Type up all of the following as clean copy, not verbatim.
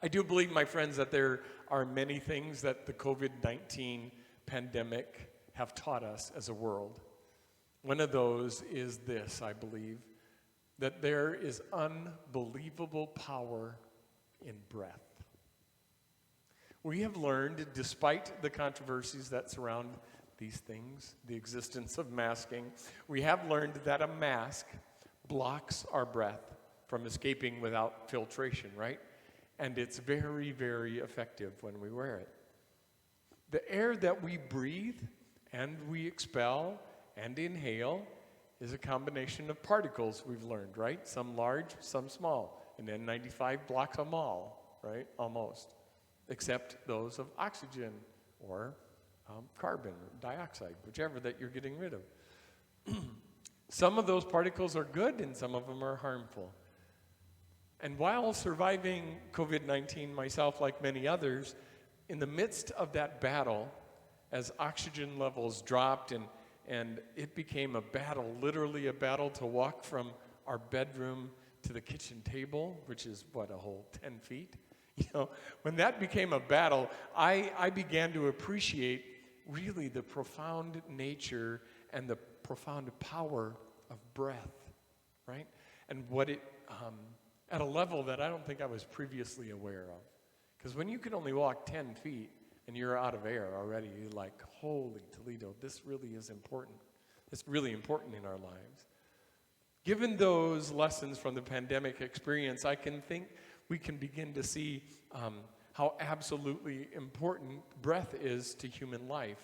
I do believe, my friends, that there are many things that the COVID-19 pandemic have taught us as a world. One of those is this, I believe, that there is unbelievable power in breath. We have learned, despite the controversies that surround these things, the existence of masking, we have learned that a mask blocks our breath from escaping without filtration, right? And it's very, very effective when we wear it. The air that we breathe and we expel and inhale is a combination of particles, we've learned, right? Some large, some small. And N95 blocks them all, right? Almost. Except those of oxygen or carbon dioxide, whichever that you're getting rid of. Some of those particles are good and some of them are harmful. And while surviving COVID-19 myself, like many others, in the midst of that battle, as oxygen levels dropped and it became a battle, literally a battle to walk from our bedroom to the kitchen table, which is, a whole 10 feet? When that became a battle, I began to appreciate really the profound nature and the profound power of breath, right? And what it, at a level that I don't think I was previously aware of. Because when you can only walk 10 feet and you're out of air already, you're like, holy Toledo, this really is important. It's really important in our lives. Given those lessons from the pandemic experience, I can think we can begin to see how absolutely important breath is to human life.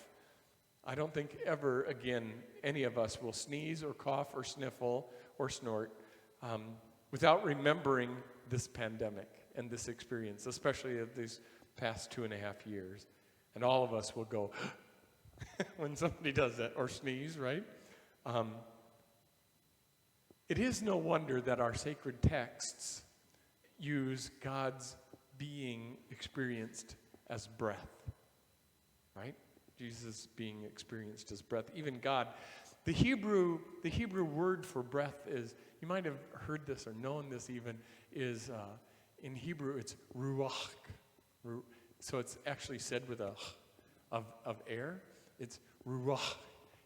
I don't think ever again any of us will sneeze or cough or sniffle or snort without remembering this pandemic and this experience, especially of these past 2.5 years. And all of us will go when somebody does that, or sneeze, right? It is no wonder that our sacred texts use God's being experienced as breath, right? Jesus being experienced as breath. Even God. The Hebrew word for breath is, you might have heard this or known this even, is in Hebrew it's ruach. So it's actually said with a of air. It's ruach,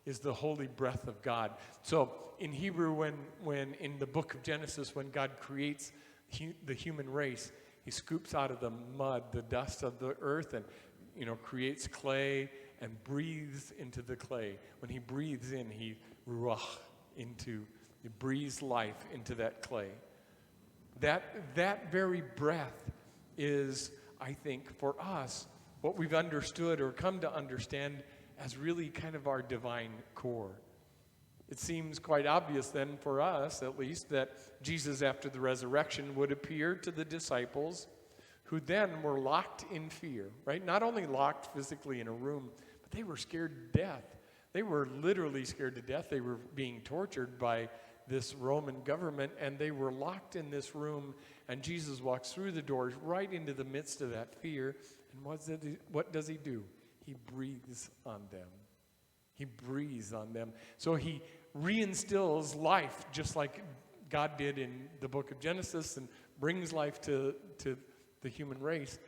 is the holy breath of God. So in Hebrew, when in the book of Genesis, when God creates the human race, he scoops out of the mud, the dust of the earth, and creates clay and breathes into the clay. When he breathes in, he breathes life into that clay. That very breath is, I think, for us, what we've understood or come to understand as really kind of our divine core. It seems quite obvious then for us, at least, that Jesus after the resurrection would appear to the disciples who then were locked in fear, right? Not only locked physically in a room, but they were scared to death. They were literally scared to death. They were being tortured by this Roman government, and they were locked in this room, and Jesus walks through the doors right into the midst of that fear, and what does he do? He breathes on them. He breathes on them. So he reinstills life, just like God did in the book of Genesis, and brings life to the human race.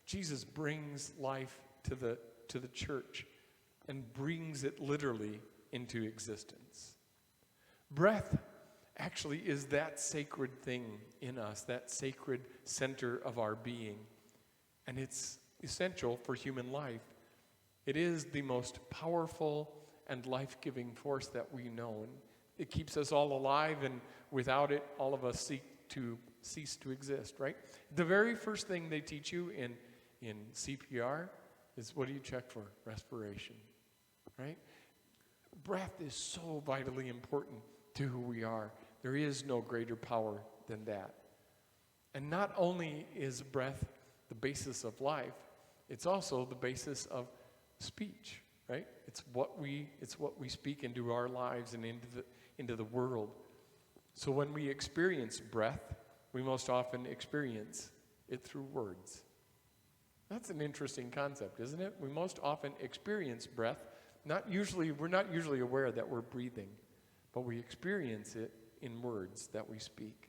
Jesus brings life to the church and brings it literally into existence. Breath actually is that sacred thing in us, that sacred center of our being. And it's essential for human life. It is the most powerful and life-giving force that we know. And it keeps us all alive, and without it, all of us cease to exist, right? The very first thing they teach you in CPR is, what do you check for? Respiration, right? Breath is so vitally important to who we are. There is no greater power than that. And not only is breath the basis of life, it's also the basis of speech, right? It's what we speak into our lives and into the world. So when we experience breath, we most often experience it through words. That's an interesting concept, isn't it? We most often experience breath. We're not usually aware that we're breathing, but we experience it in words that we speak.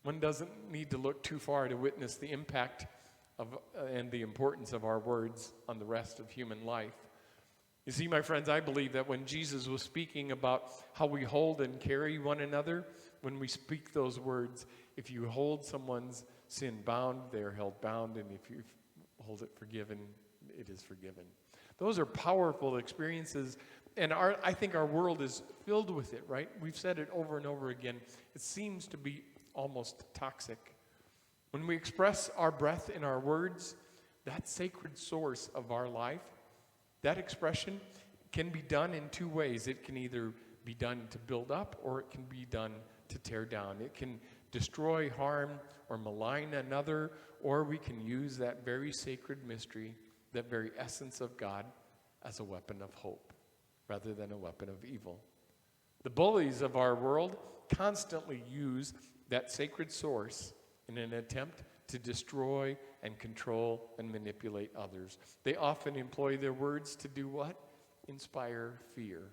One doesn't need to look too far to witness the impact of and the importance of our words on the rest of human life. You see, my friends, I believe that when Jesus was speaking about how we hold and carry one another, when we speak those words, if you hold someone's sin bound, they are held bound, and if you hold it forgiven, it is forgiven. Those are powerful experiences, and I think our world is filled with it, right? We've said it over and over again. It seems to be almost toxic. When we express our breath in our words, that sacred source of our life, that expression can be done in two ways. It can either be done to build up, or it can be done to tear down. It can destroy, harm, or malign another, or we can use that very sacred mystery, that very essence of God, as a weapon of hope rather than a weapon of evil. The bullies of our world constantly use that sacred source in an attempt to destroy and control and manipulate others. They often employ their words to do what? Inspire fear,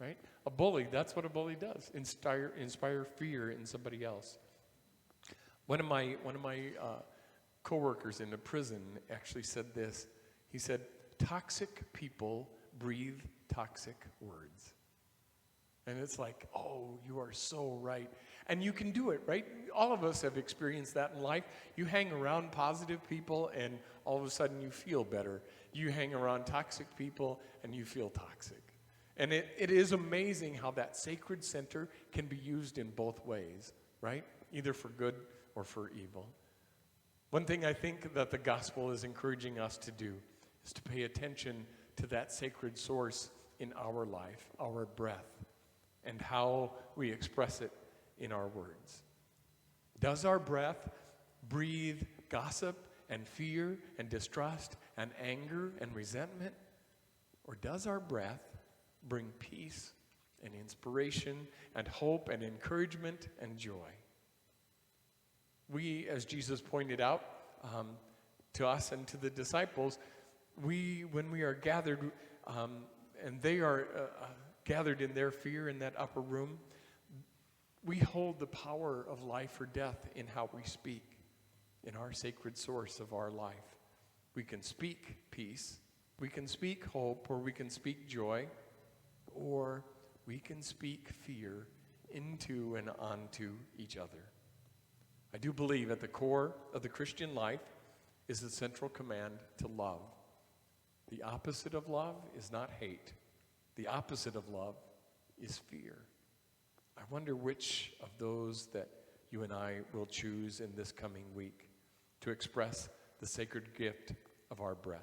right? A bully, that's what a bully does, inspire fear in somebody else. One of my coworkers in a prison actually said this. He said, toxic people breathe toxic words. And it's like, oh, you are so right. And you can do it, right? All of us have experienced that in life. You hang around positive people and all of a sudden you feel better. You hang around toxic people and you feel toxic. And it is amazing how that sacred center can be used in both ways, right? Either for good or for evil. One thing I think that the gospel is encouraging us to do is to pay attention to that sacred source in our life, our breath, and how we express it in our words. Does our breath breathe gossip and fear and distrust and anger and resentment? Or does our breath bring peace and inspiration and hope and encouragement and joy? We, as Jesus pointed out to us and to the disciples, when we are gathered and they are gathered in their fear in that upper room, we hold the power of life or death in how we speak, in our sacred source of our life. We can speak peace, we can speak hope, or we can speak joy, or we can speak fear into and onto each other. I do believe at the core of the Christian life is the central command to love. The opposite of love is not hate. The opposite of love is fear. I wonder which of those that you and I will choose in this coming week to express the sacred gift of our breath.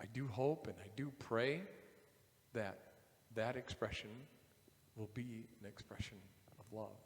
I do hope and I do pray that that expression will be an expression of love.